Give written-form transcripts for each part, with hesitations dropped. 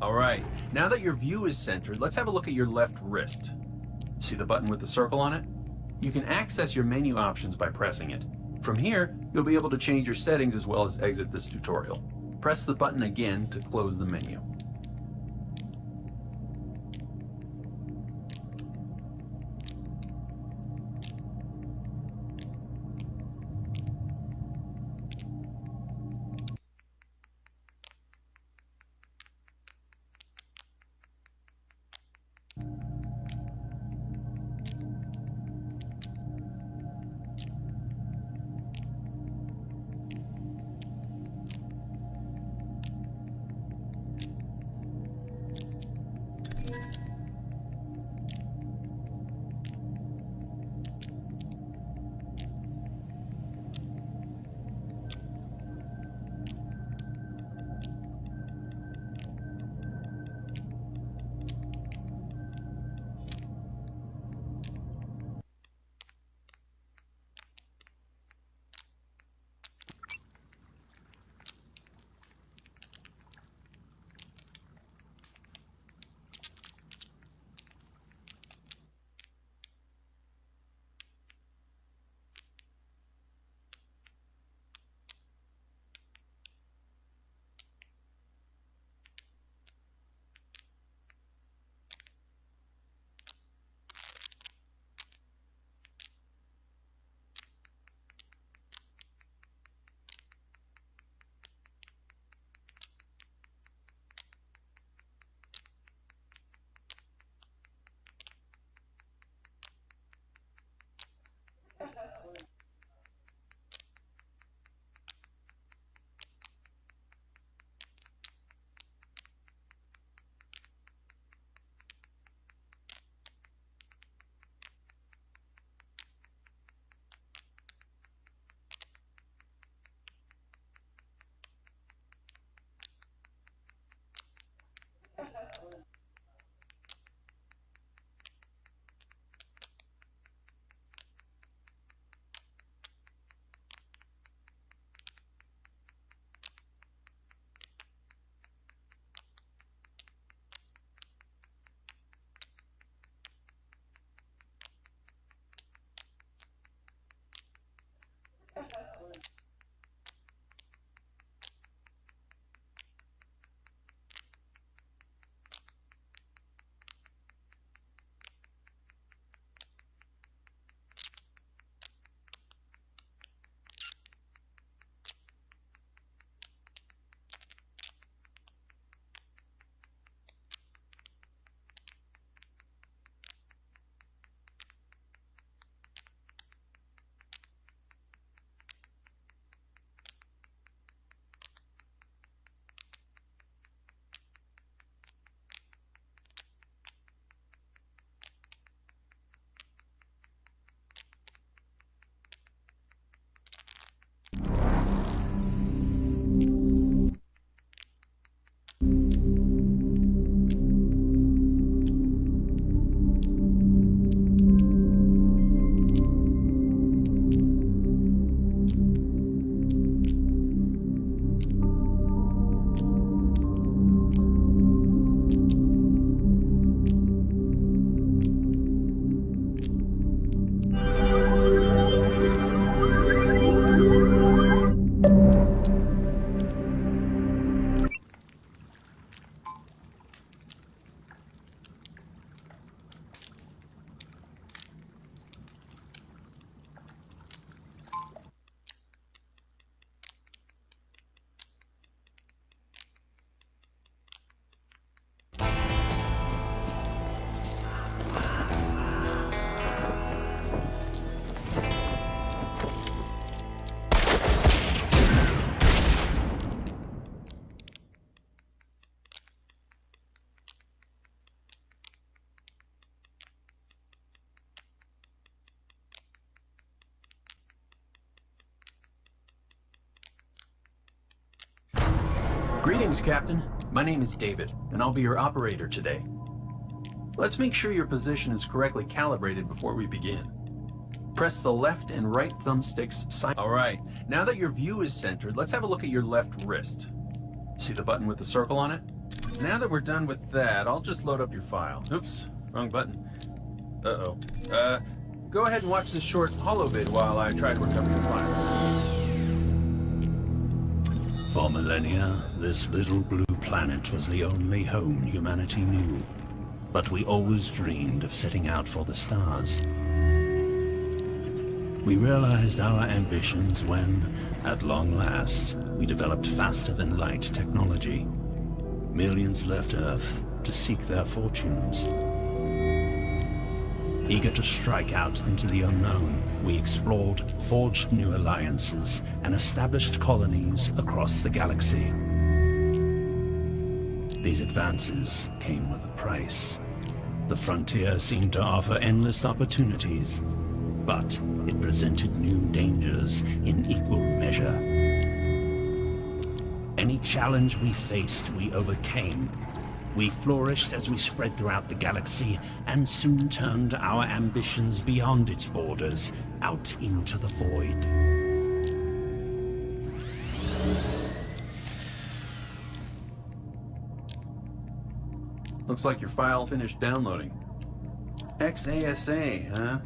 All right, now that your view is centered, let's have a look at your left wrist. See the button with the circle on it? You can access your menu options by pressing it. From here, you'll be able to change your settings as well as exit this tutorial. Press the button again to close the menu. Greetings, Captain. My name is David, and I'll be your operator today. Let's make sure your position is correctly calibrated before we begin. Press the left and right thumbsticks. All right, now that your view is centered, let's have a look at your left wrist. See the button with the circle on it? Now that we're done with that, I'll just load up your file. Oops, wrong button. Uh-oh. Go ahead and watch this short holovid while I try to recover your file. For millennia, this little blue planet was the only home humanity knew. But we always dreamed of setting out for the stars. We realized our ambitions when, at long last, we developed faster-than-light technology. Millions left Earth to seek their fortunes. Eager to strike out into the unknown, we explored, forged new alliances, and established colonies across the galaxy. These advances came with a price. The frontier seemed to offer endless opportunities, but it presented new dangers in equal measure. Any challenge we faced, we overcame. We flourished as we spread throughout the galaxy and soon turned our ambitions beyond its borders, out into the void. Looks like your file finished downloading. XASA, huh?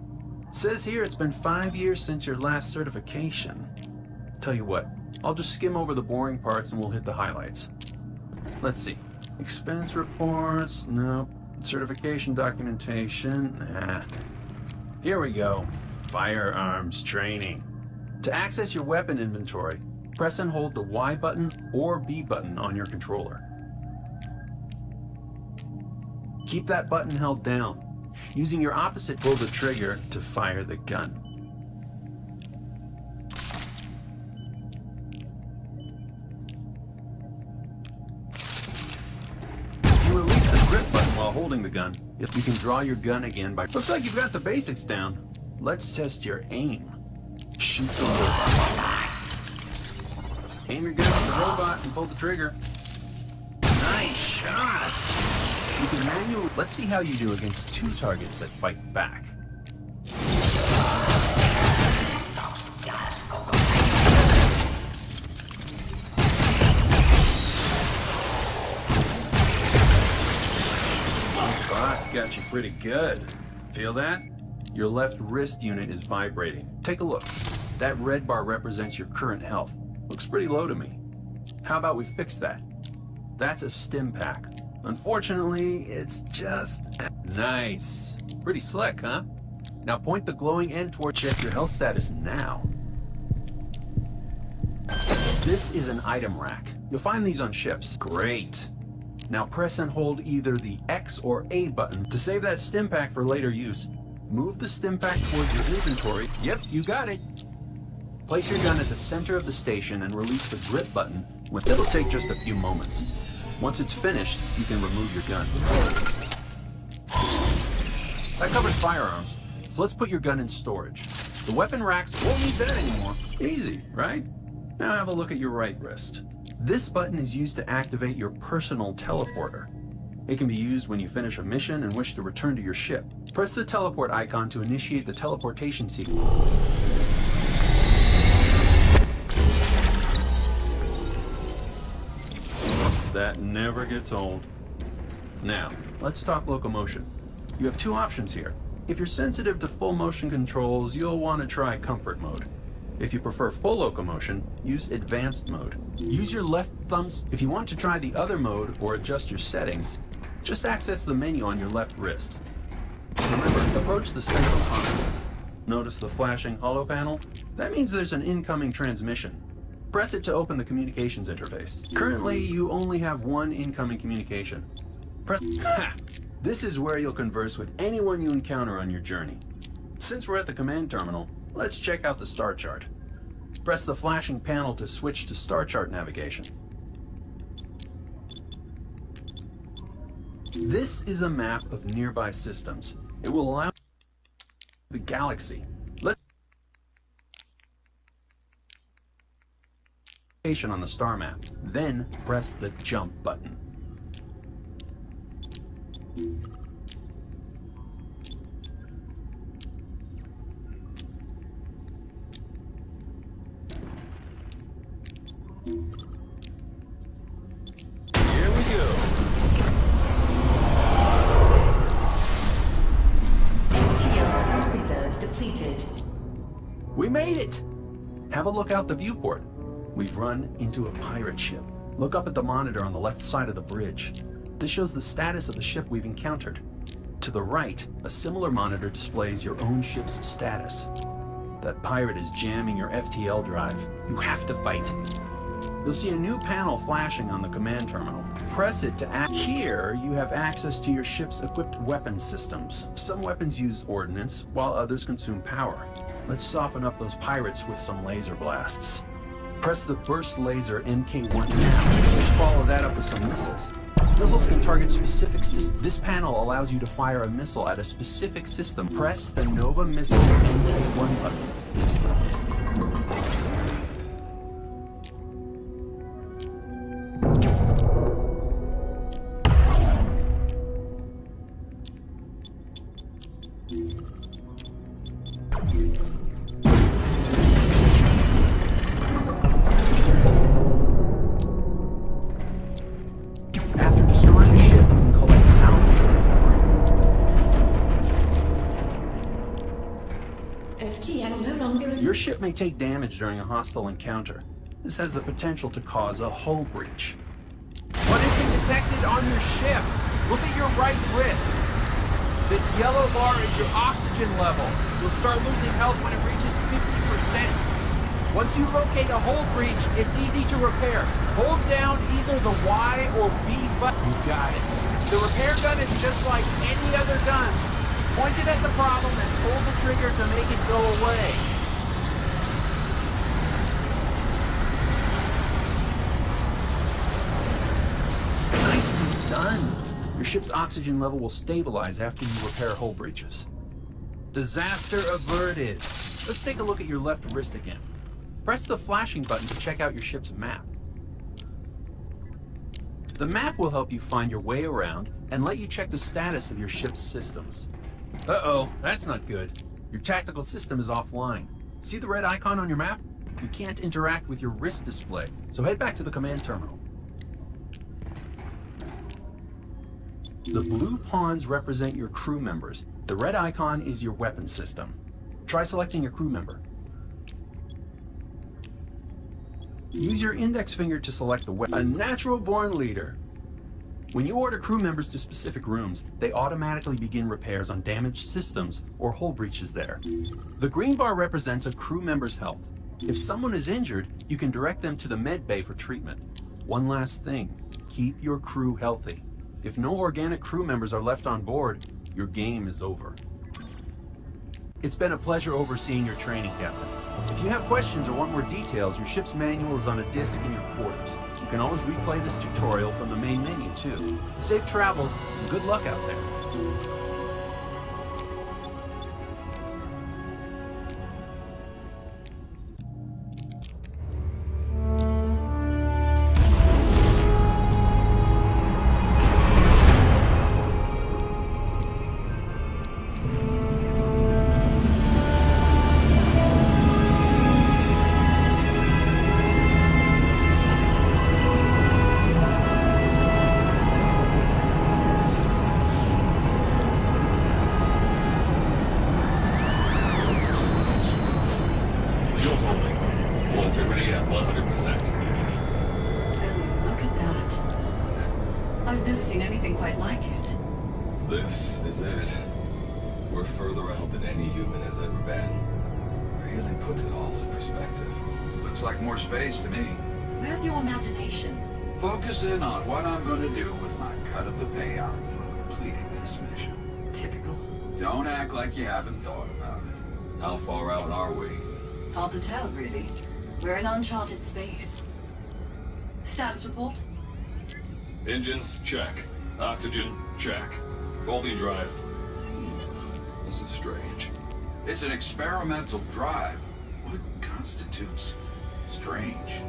Says here it's been 5 years since your last certification. Tell you what, I'll just skim over the boring parts and we'll hit the highlights. Let's see. Expense reports, nope. Certification documentation, nah. Here we go. Firearms training. To access your weapon inventory, press and hold the Y button or B button on your controller. Keep that button held down. Using your opposite, pull the trigger to fire the gun. If you release the grip button while holding the gun, you can draw your gun again by... Looks like you've got the basics down. Let's test your aim. Shoot the robot. Aim your gun at the robot and pull the trigger. Nice shot! You can manually... Let's see how you do against two targets that fight back. Bot's got you pretty good. Feel that? Your left wrist unit is vibrating. Take a look. That red bar represents your current health. Looks pretty low to me. How about we fix that? That's a stim pack. Unfortunately, it's just... Nice. Pretty slick, huh? Now point the glowing end toward check your health status now. This is an item rack. You'll find these on ships. Great. Now press and hold either the X or A button to save that stim pack for later use. Move the stim pack towards your inventory. Yep, you got it. Place your gun at the center of the station and release the grip button. It'll take just a few moments. Once it's finished, you can remove your gun. That covers firearms, so let's put your gun in storage. The weapon racks won't need that anymore. Easy, right? Now have a look at your right wrist. This button is used to activate your personal teleporter. It can be used when you finish a mission and wish to return to your ship. Press the teleport icon to initiate the teleportation sequence. That never gets old. Now, let's talk locomotion. You have two options here. If you're sensitive to full motion controls, you'll want to try comfort mode. If you prefer full locomotion, use advanced mode. Use your left thumb. If you want to try the other mode or adjust your settings, just access the menu on your left wrist. Remember, approach the central console. Notice the flashing holo panel? That means there's an incoming transmission. Press it to open the communications interface. Currently, you only have one incoming communication. This is where you'll converse with anyone you encounter on your journey. Since we're at the command terminal, let's check out the star chart. Press the flashing panel to switch to star chart navigation. This is a map of nearby systems. It will allow the galaxy. On the star map. Then press the jump button. Here we go. depleted. We made it! Have a look out the viewport. We've run into a pirate ship. Look up at the monitor on the left side of the bridge. This shows the status of the ship we've encountered. To the right, a similar monitor displays your own ship's status. That pirate is jamming your FTL drive. You have to fight. You'll see a new panel flashing on the command terminal. Press it to act. Here, you have access to your ship's equipped weapon systems. Some weapons use ordnance, while others consume power. Let's soften up those pirates with some laser blasts. Press the burst laser MK1 now. Let's follow that up with some missiles. Missiles can target specific systems. This panel allows you to fire a missile at a specific system. Press the Nova Missiles MK1 button. After destroying a ship, you can collect salvage from the FTL no longer... Your ship may take damage during a hostile encounter. This has the potential to cause a hull breach. What has been detected on your ship? Look at your right wrist. This yellow bar is your oxygen level. You'll start losing health when it reaches 50%. Once you locate a hull breach, it's easy to repair. Hold down either the Y or B button. You got it. The repair gun is just like any other gun. Point it at the problem and pull the trigger to make it go away. Nicely done. Your ship's oxygen level will stabilize after you repair hull breaches. Disaster averted. Let's take a look at your left wrist again. Press the flashing button to check out your ship's map. The map will help you find your way around and let you check the status of your ship's systems. Uh-oh, that's not good. Your tactical system is offline. See the red icon on your map? You can't interact with your wrist display, so head back to the command terminal. The blue pawns represent your crew members. The red icon is your weapon system. Try selecting your crew member. Use your index finger to select the weapon. A natural-born leader. When you order crew members to specific rooms, they automatically begin repairs on damaged systems or hull breaches there. The green bar represents a crew member's health. If someone is injured, you can direct them to the med bay for treatment. One last thing, keep your crew healthy. If no organic crew members are left on board, your game is over. It's been a pleasure overseeing your training, Captain. If you have questions or want more details, your ship's manual is on a disc in your quarters. You can always replay this tutorial from the main menu, too. Safe travels, and good luck out there. I've never seen anything quite like it. This is it. We're further out than any human has ever been. Really puts it all in perspective. Looks like more space to me. Where's your imagination? Focus in on what I'm going to do with my cut of the payout for completing this mission. Typical. Don't act like you haven't thought about it. How far out are we? Hard to tell, really. We're in uncharted space. Status report? Engines, check. Oxygen, check. Holding drive. This is strange. It's an experimental drive. What constitutes strange?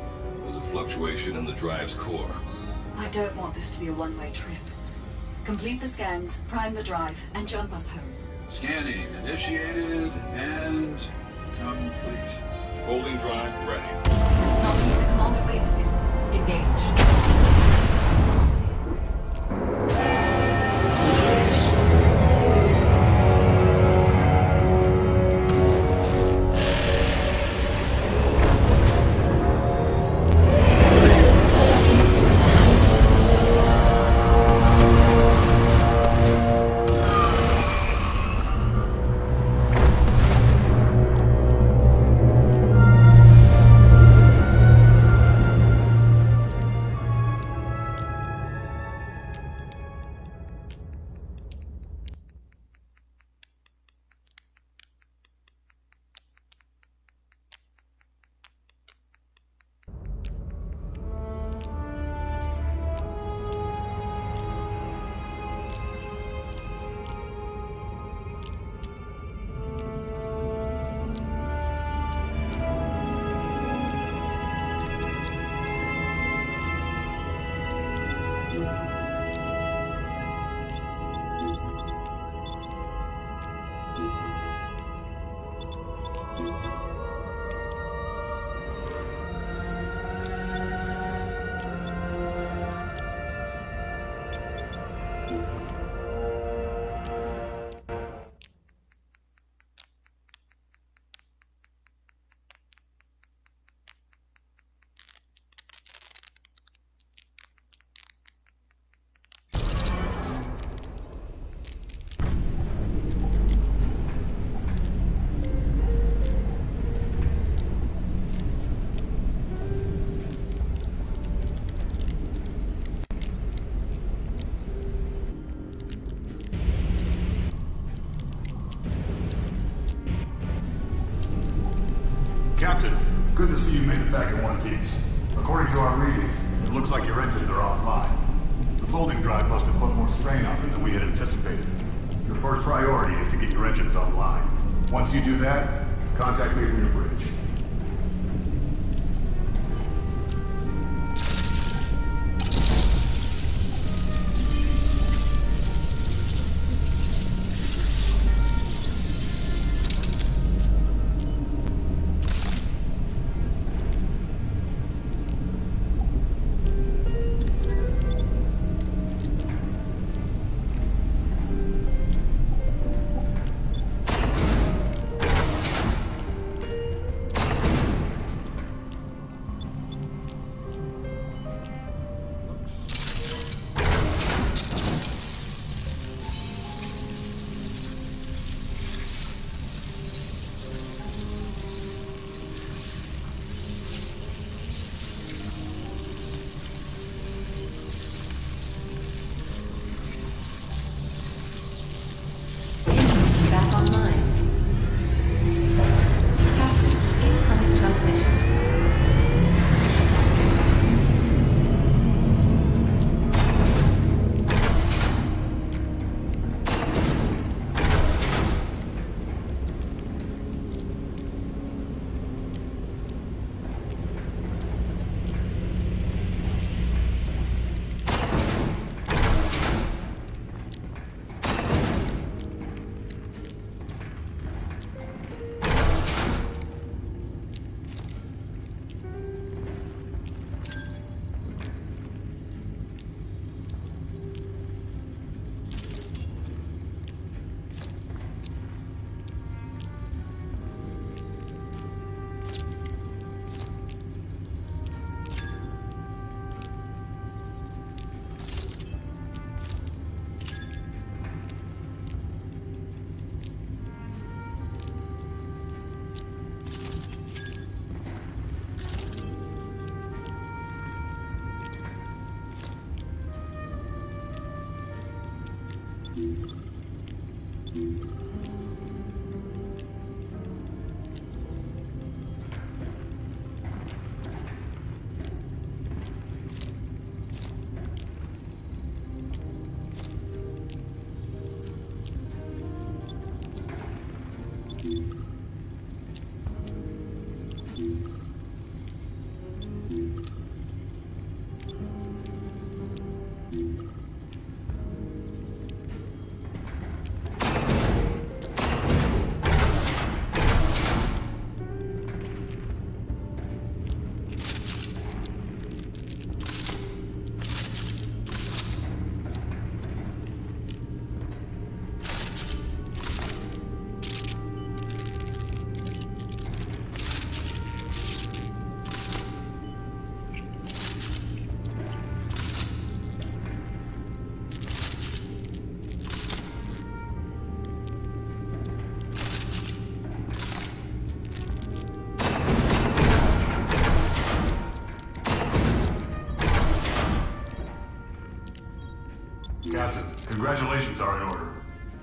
There's a fluctuation in the drive's core. I don't want this to be a one-way trip. Complete the scans, prime the drive, and jump us home. Scanning initiated and complete. Holding drive ready. It's not even the command waiting. Engage. Captain, good to see you made it back in one piece. According to our readings, it looks like your engines are offline. The folding drive must have put more strain on them than we had anticipated. Your first priority is to get your engines online. Once you do that, contact me from your bridge. Back online. Captain, incoming transmission. Captain, congratulations are in order.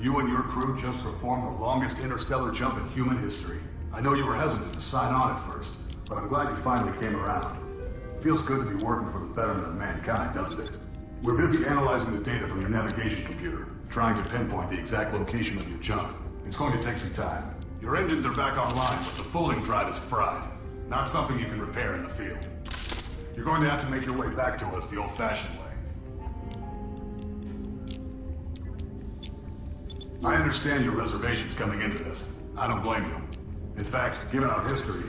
You and your crew just performed the longest interstellar jump in human history. I know you were hesitant to sign on at first, but I'm glad you finally came around. Feels good to be working for the betterment of mankind, doesn't it? We're busy analyzing the data from your navigation computer, trying to pinpoint the exact location of your jump. It's going to take some time. Your engines are back online, but the folding drive is fried. Not something you can repair in the field. You're going to have to make your way back to us the old-fashioned way. I understand your reservations coming into this. I don't blame you. In fact, given our history,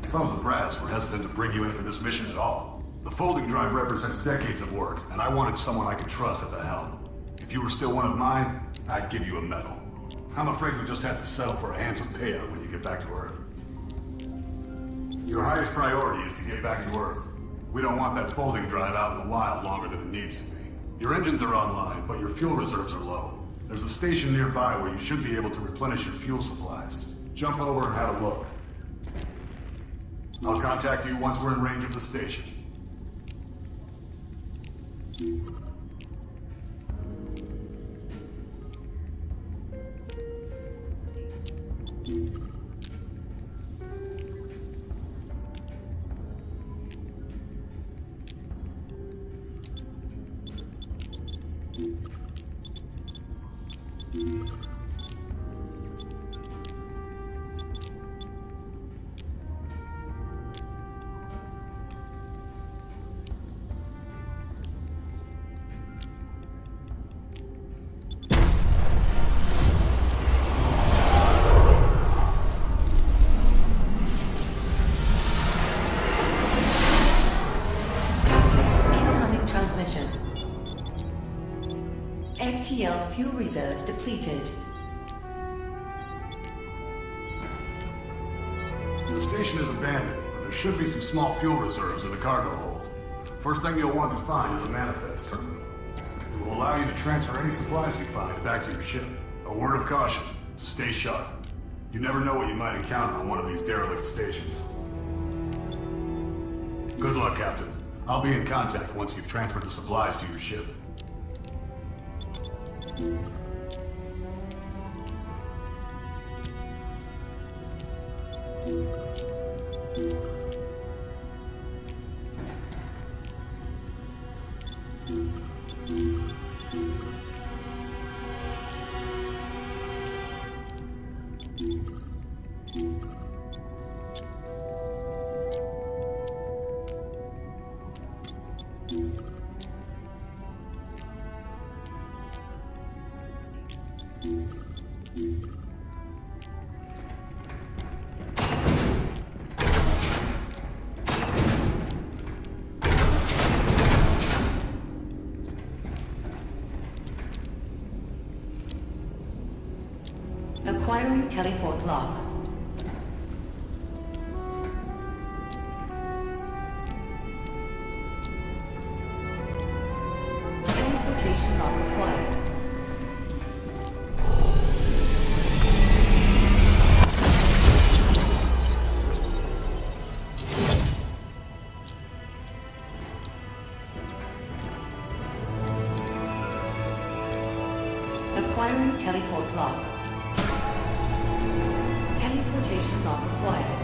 some of the brass were hesitant to bring you in for this mission at all. The folding drive represents decades of work, and I wanted someone I could trust at the helm. If you were still one of mine, I'd give you a medal. I'm afraid you'll just have to settle for a handsome payout when you get back to Earth. Your highest priority is to get back to Earth. We don't want that folding drive out in the wild longer than it needs to be. Your engines are online, but your fuel reserves are low. There's a station nearby where you should be able to replenish your fuel supplies. Jump over and have a look. I'll contact you once we're in range of the station. station is abandoned, but there should be some small fuel reserves in the cargo hold. First thing you'll want to find is a manifest terminal. It will allow you to transfer any supplies you find back to your ship. A word of caution, stay sharp. You never know what you might encounter on one of these derelict stations. Good luck, Captain. I'll be in contact once you've transferred the supplies to your ship. Acquiring teleport lock. Teleportation lock required. Acquiring teleport lock. Teleportation lock required.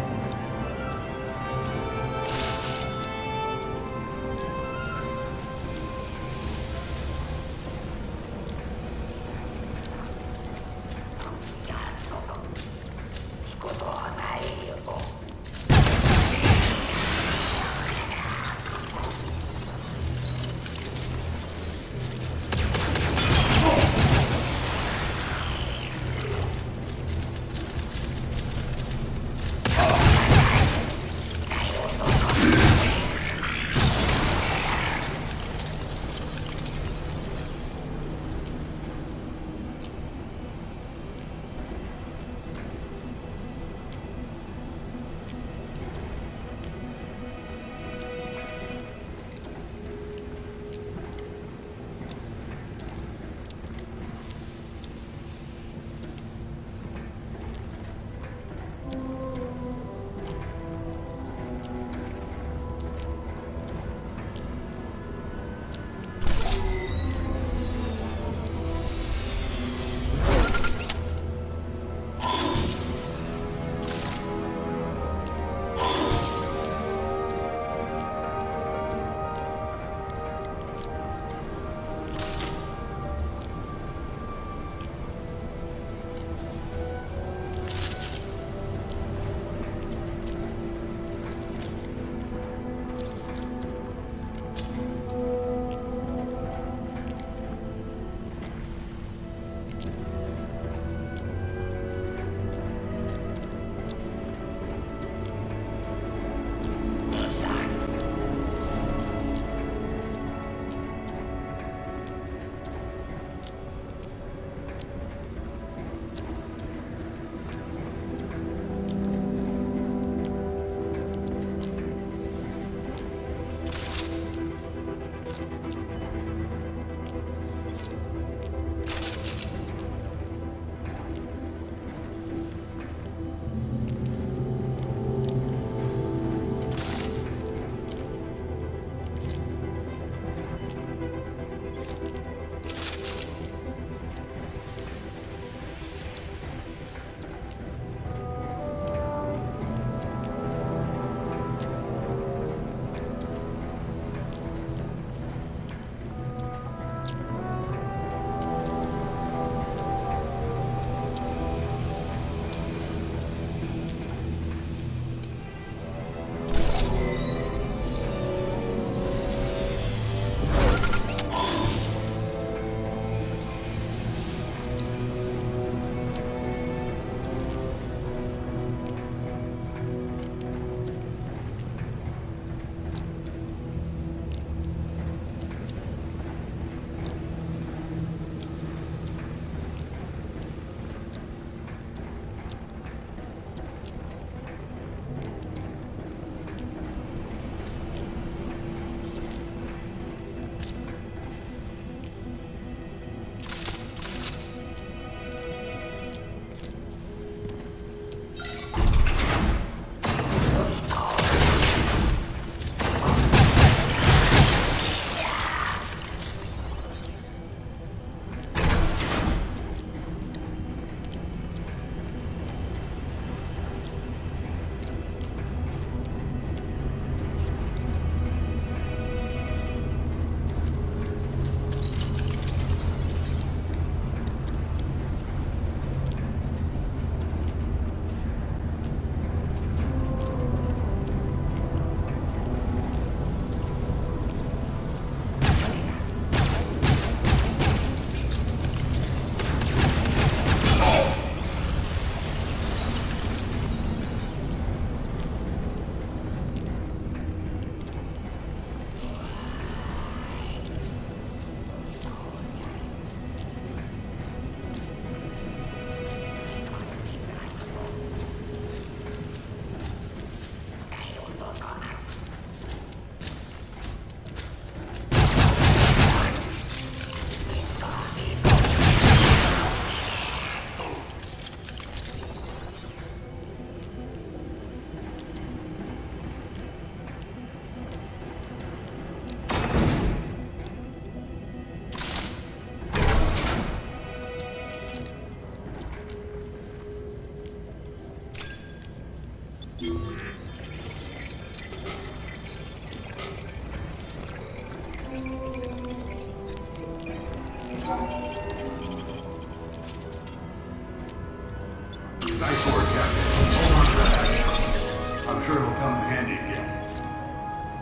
I'm sure it'll come in handy again.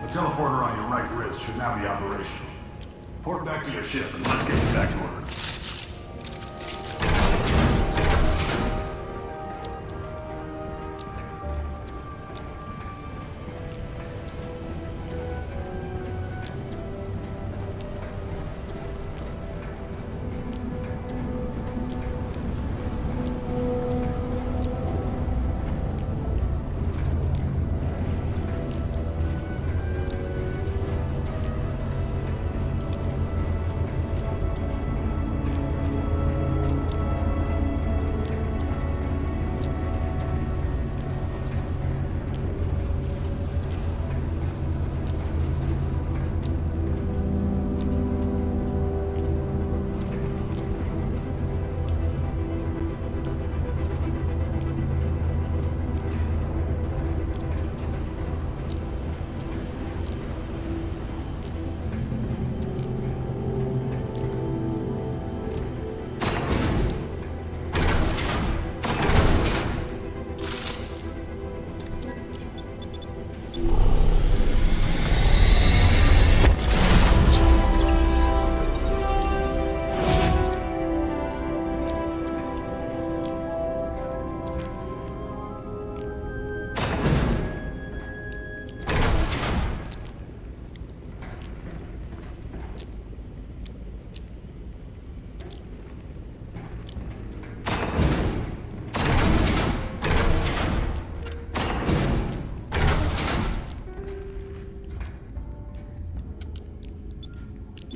The teleporter on your right wrist should now be operational. Port back to your ship and let's get you back to order.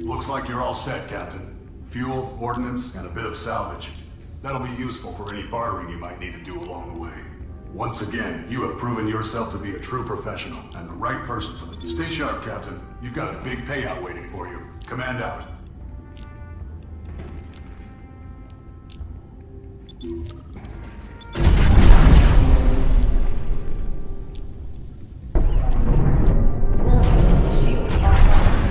Looks like you're all set, Captain. Fuel, ordnance, and a bit of salvage. That'll be useful for any bartering you might need to do along the way. Once again, you have proven yourself to be a true professional and the right person for the... Stay sharp, Captain. You've got a big payout waiting for you. Command out. Warning, shields offline.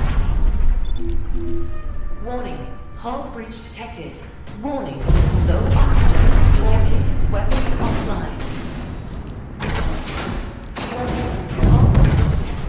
Warning, hull breach detected. Warning, low oxygen is detected. Weapons offline. Warning, hull breach detected.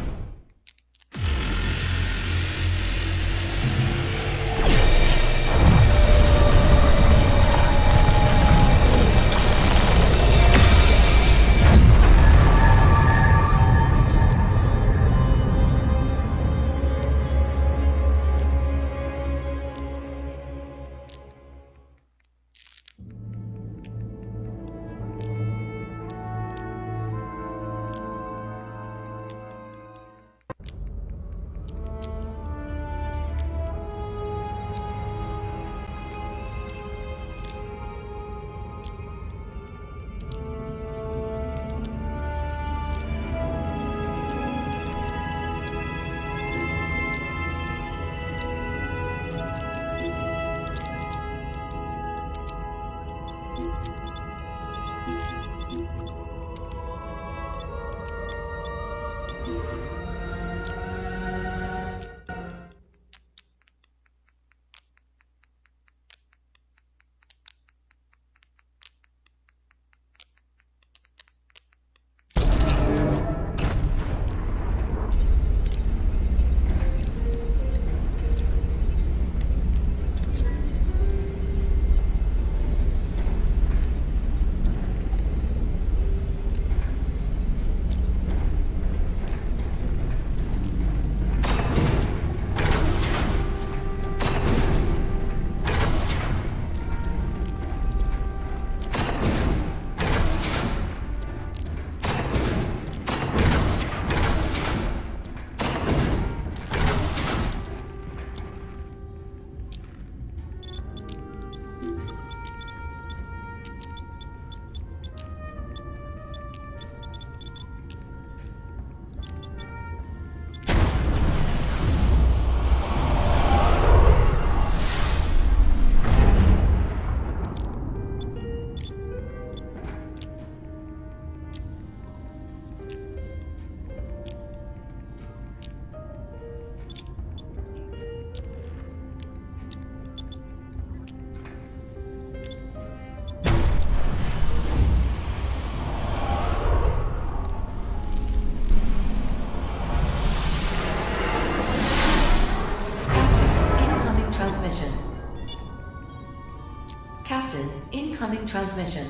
transmission.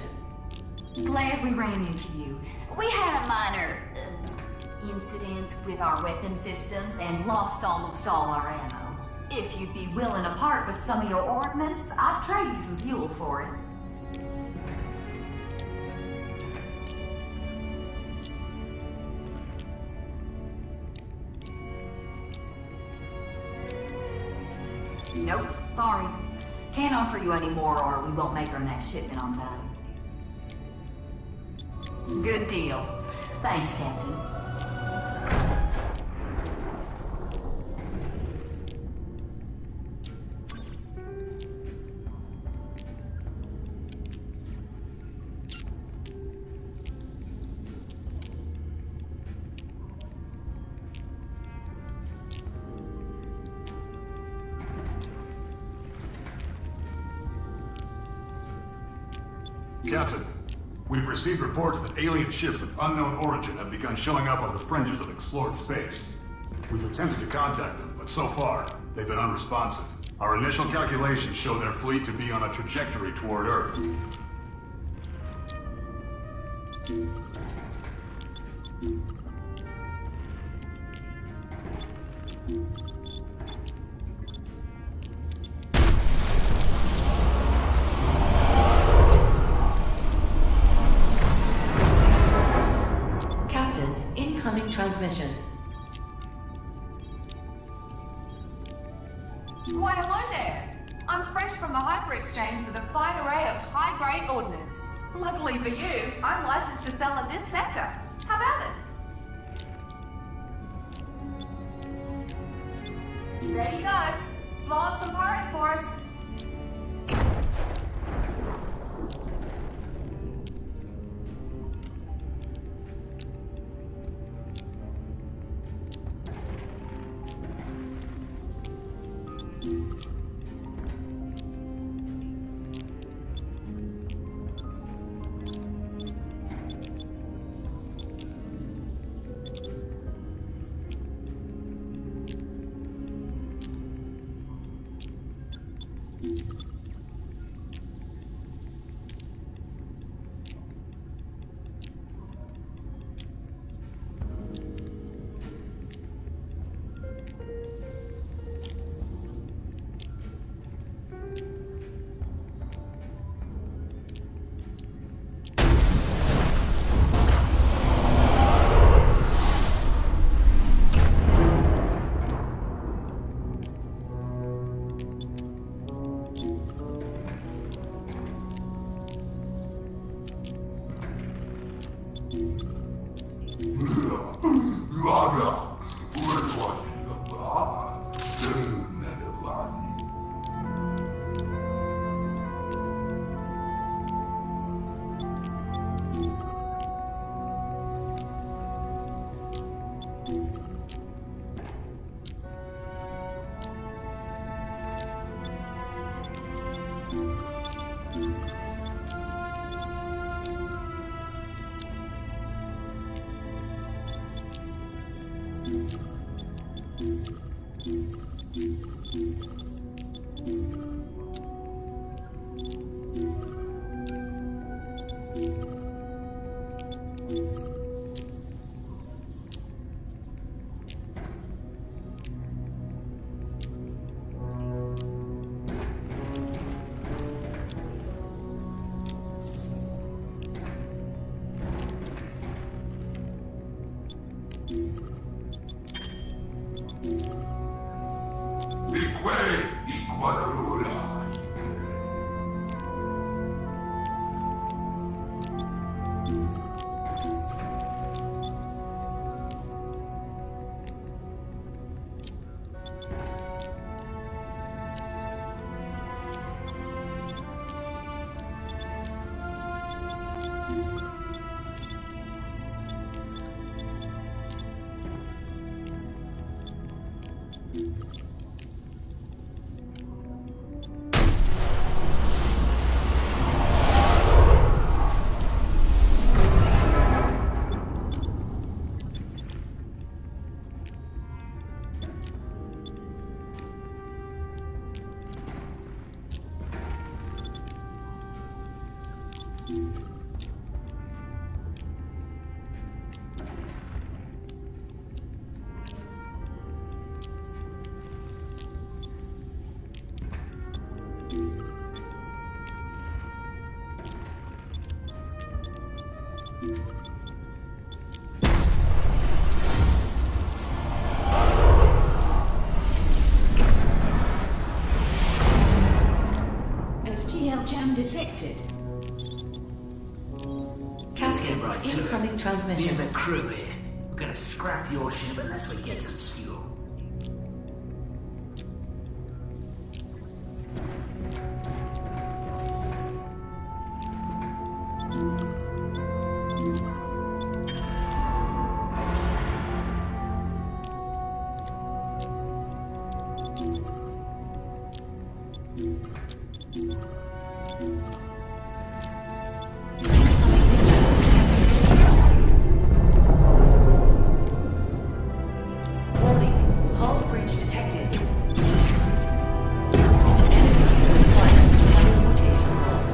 Glad we ran into you. We had a minor incident with our weapon systems and lost almost all our ammo. If you'd be willing to part with some of your ordnance, I'd trade you some fuel for it. Nope, sorry. Can't offer you any more or we won't make our next shipment on time. Good deal. Thanks, Captain. Captain, we've received reports that alien ships of unknown origin have begun showing up on the fringes of explored space. We've attempted to contact them, but so far, they've been unresponsive. Our initial calculations show their fleet to be on a trajectory toward Earth. Captain, incoming transmission. Why, hello there. I'm fresh from the Hyper Exchange with a fine array of high-grade ordnance. Luckily for you, I'm licensed to sell in this sector. How about it? There you go. Blow up some pirates for us. FTL jam detected. Captain, Right, so incoming transmission. me and the crew here. We're gonna scrap your ship unless we get some fuel. Incoming missiles detected. Warning, hull breach detected. Enemy has acquired teleportation log.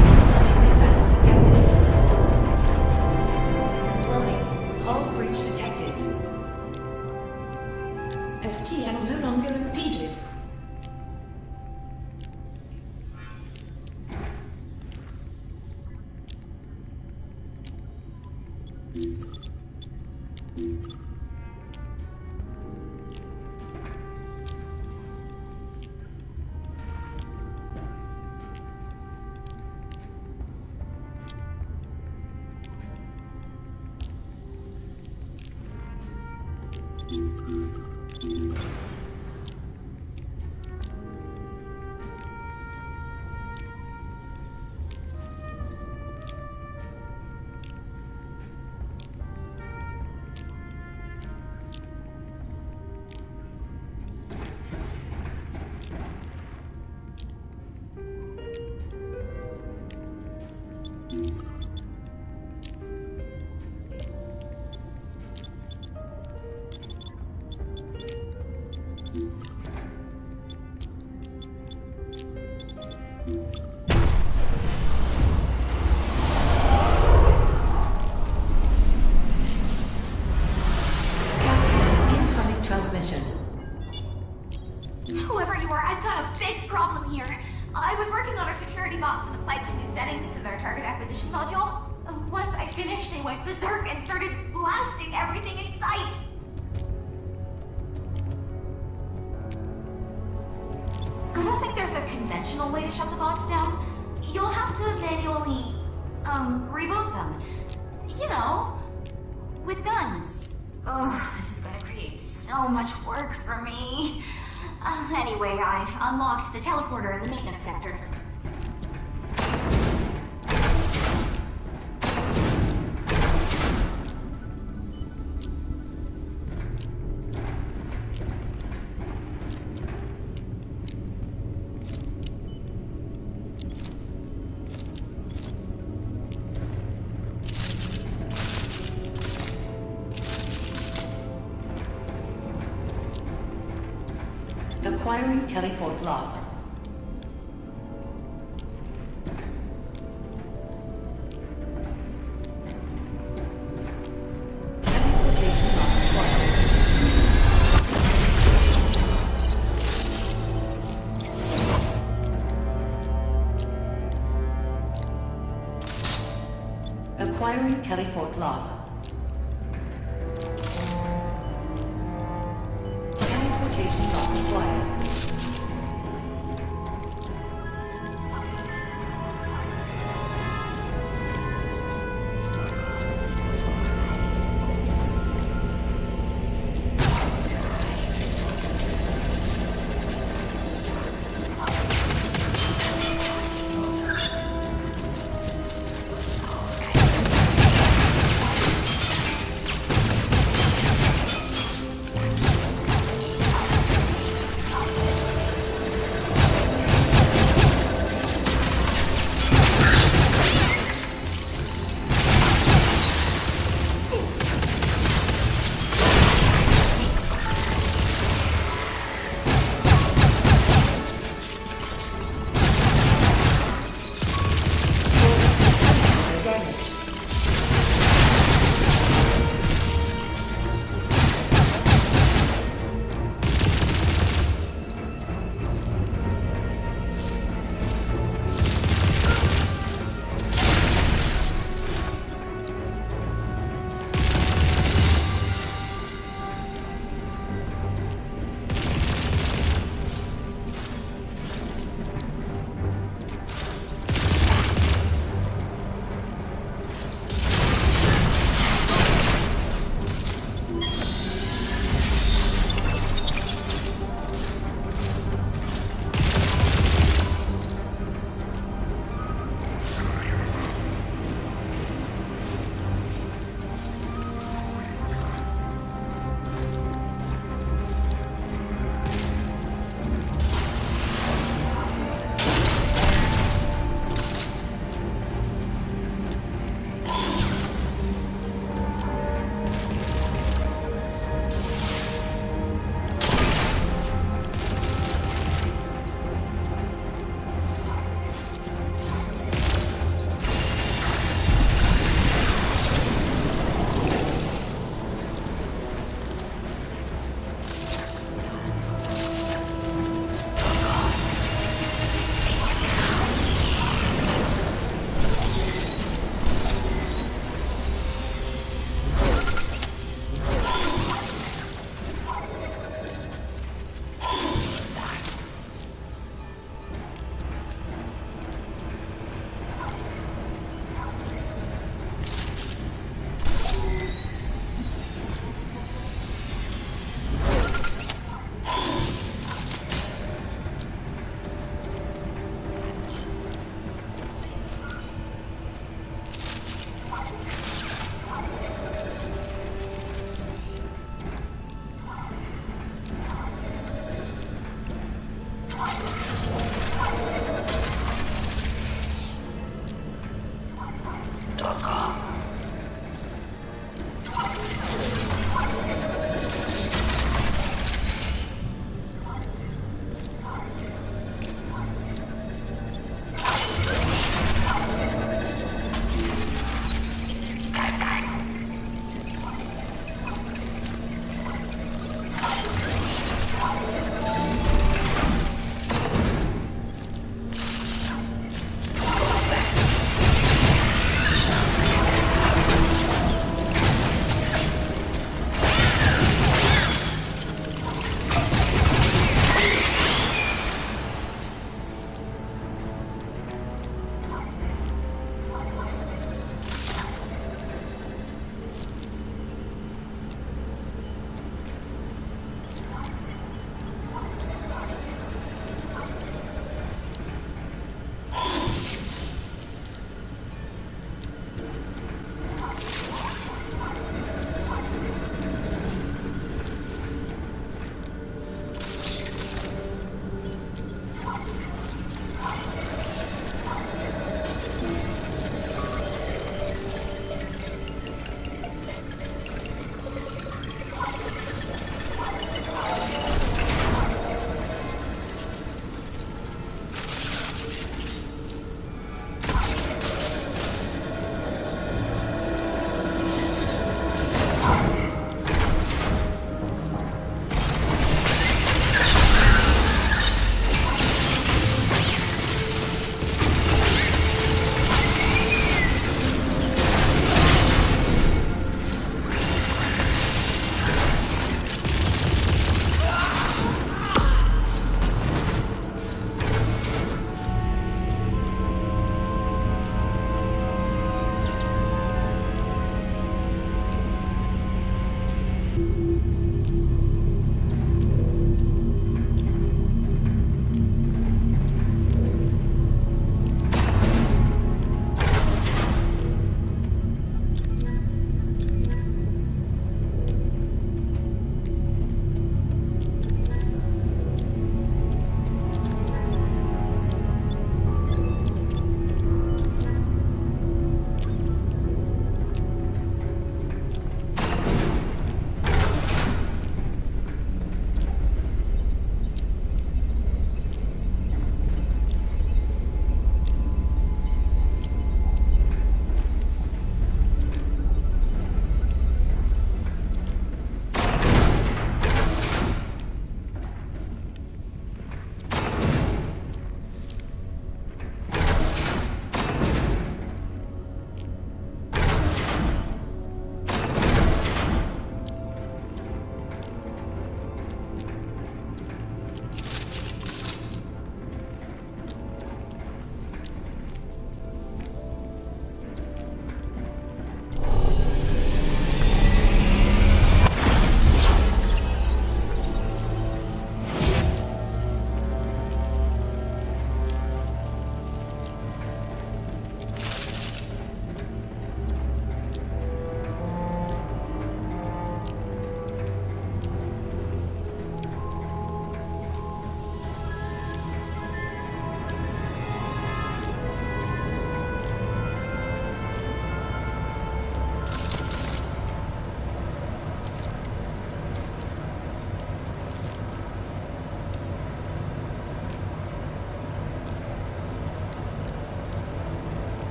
Incoming missiles detected. Warning, hull breach detected. FTL no longer impeded. Captain, incoming transmission. Whoever you are, I've got a big problem here. I was working on our security bots and applied some new settings to their target acquisition module. Once I finished, they went berserk and started blasting everything in sight. I don't think there's a conventional way to shut the bots down. You'll have to manually, reboot them. You know, with guns. Ugh, this is gonna create so much work for me. Anyway, I've unlocked the teleporter in the maintenance sector. Acquiring teleport log. Teleportation log acquired. Acquiring teleport log. Teleportation log acquired.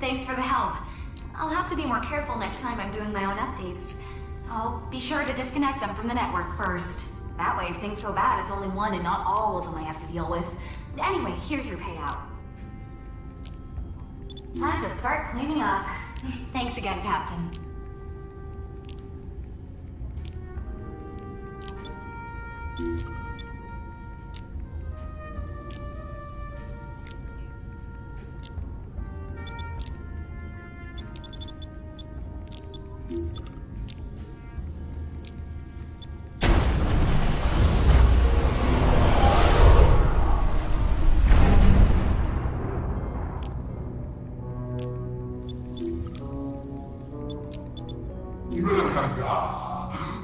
thanks for the help. I'll have to be more careful next time I'm doing my own updates. I'll be sure to disconnect them from the network first. That way, if things go bad, it's only one and not all of them I have to deal with. Anyway, here's your payout. Time to start cleaning up. Thanks again, Captain.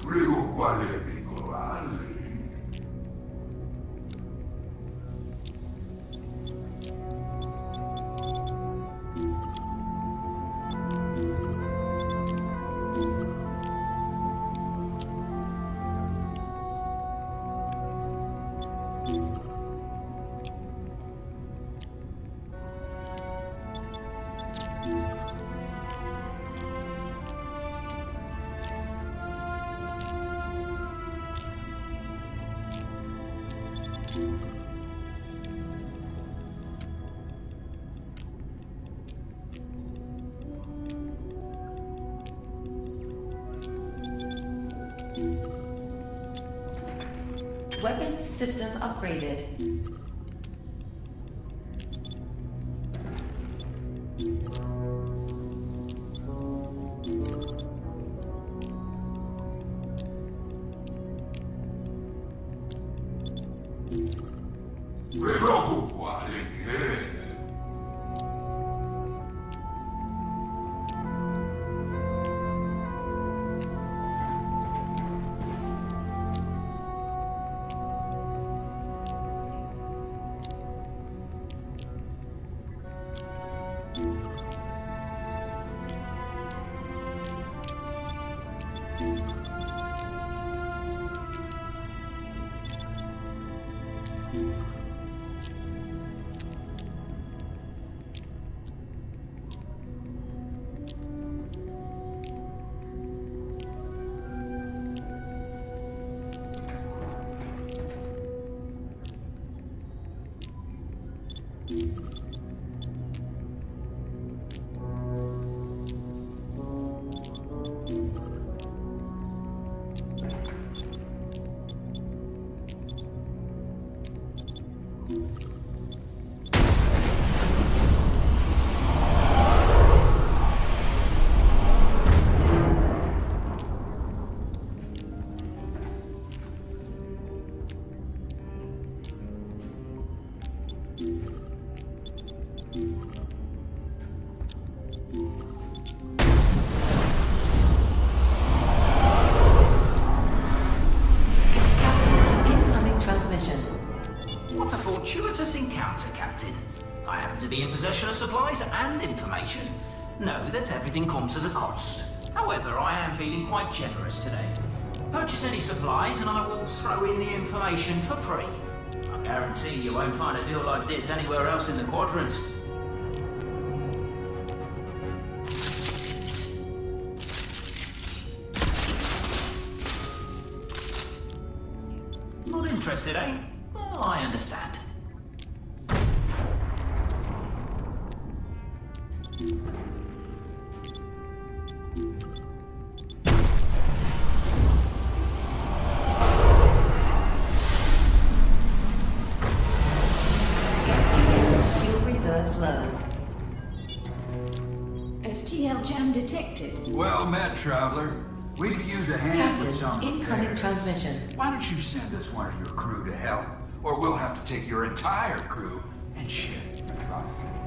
Prego, qual è Nicolale? Weapons system upgraded. Prego, qual è che? What a fortuitous encounter, Captain. I happen to be in possession of supplies and information. Know that everything comes at a cost. However, I am feeling quite generous today. Purchase any supplies and I will throw in the information for free. I guarantee you won't find a deal like this anywhere else in the quadrant. Not interested, eh? Oh, I understand. FTL fuel reserves low. FTL jam detected. Well met, traveler. We could use a hand with some Captain, incoming repairs. transmission. Why don't you send us one of your crew to help? Or we'll have to take your entire crew and ship right through.